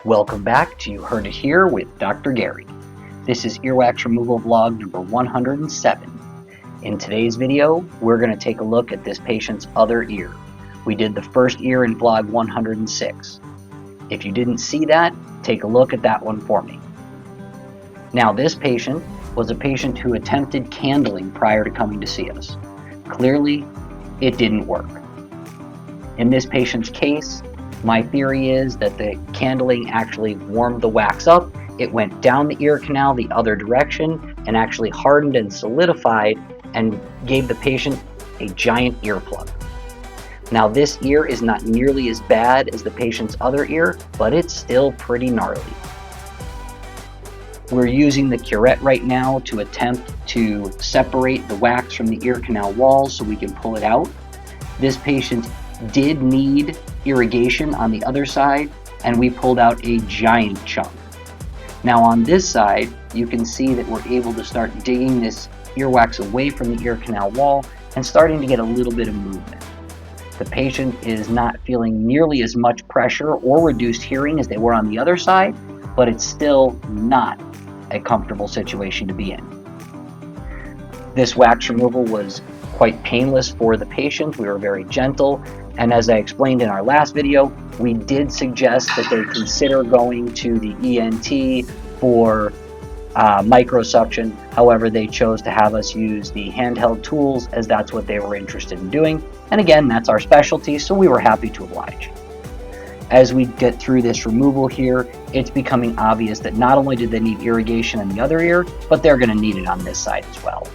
Welcome back to You Heard It Here with Dr. Gary. This is earwax removal vlog number 107. In today's video, we're going to take a look at this patient's other ear. We did the first ear in vlog 106. If you didn't see that, take a look at that one for me. Now, this patient was a patient who attempted candling prior to coming to see us. Clearly, it didn't work. In this patient's case, my theory is that the candling actually warmed the wax up, it went down the ear canal the other direction, and actually hardened and solidified and gave the patient a giant earplug. Now, this ear is not nearly as bad as the patient's other ear, but it's still pretty gnarly. We're using the curette right now to attempt to separate the wax from the ear canal wall so we can pull it out. This patient did need irrigation on the other side, and we pulled out a giant chunk. Now on this side, you can see that we're able to start digging this earwax away from the ear canal wall and starting to get a little bit of movement. The patient is not feeling nearly as much pressure or reduced hearing as they were on the other side, but it's still not a comfortable situation to be in. This wax removal was quite painless for the patient. We were very gentle, and as I explained in our last video, we did suggest that they consider going to the ENT for microsuction. However, they chose to have us use the handheld tools as that's what they were interested in doing. And again, that's our specialty, so we were happy to oblige. As we get through this removal here, it's becoming obvious that not only did they need irrigation in the other ear, but they're going to need it on this side as well.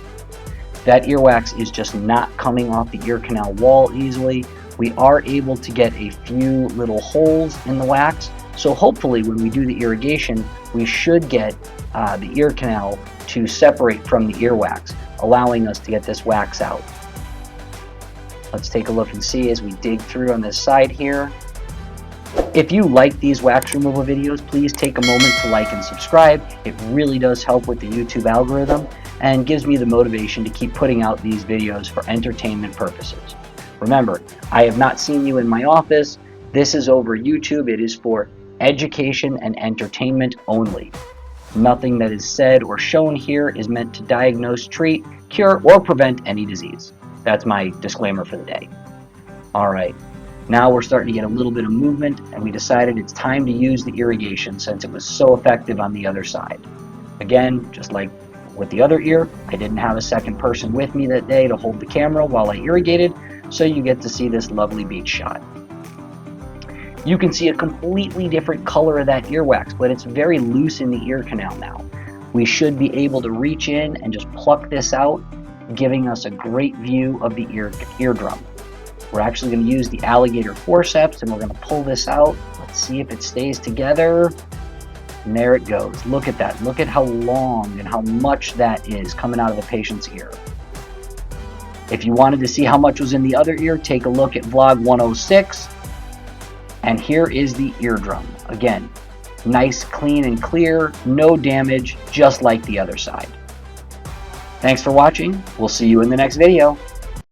That earwax is just not coming off the ear canal wall easily. We are able to get a few little holes in the wax, so hopefully when we do the irrigation, we should get the ear canal to separate from the earwax, allowing us to get this wax out. Let's take a look and see as we dig through on this side here. If you like these wax removal videos, please take a moment to like and subscribe. It really does help with the YouTube algorithm and gives me the motivation to keep putting out these videos for entertainment purposes. Remember, I have not seen you in my office. This is over YouTube. It is for education and entertainment only. Nothing that is said or shown here is meant to diagnose, treat, cure, or prevent any disease. That's my disclaimer for the day. All right. Now we're starting to get a little bit of movement, and we decided it's time to use the irrigation since it was so effective on the other side. Again, just like with the other ear, I didn't have a second person with me that day to hold the camera while I irrigated, so you get to see this lovely beach shot. You can see a completely different color of that earwax, but it's very loose in the ear canal now. We should be able to reach in and just pluck this out, giving us a great view of the eardrum. We're actually going to use the alligator forceps, and we're going to pull this out. Let's see if it stays together. And there it goes. Look at that. Look at how long and how much that is coming out of the patient's ear. If you wanted to see how much was in the other ear, take a look at vlog 106. And here is the eardrum. Again, nice, clean, and clear. No damage, just like the other side. Thanks for watching. We'll see you in the next video.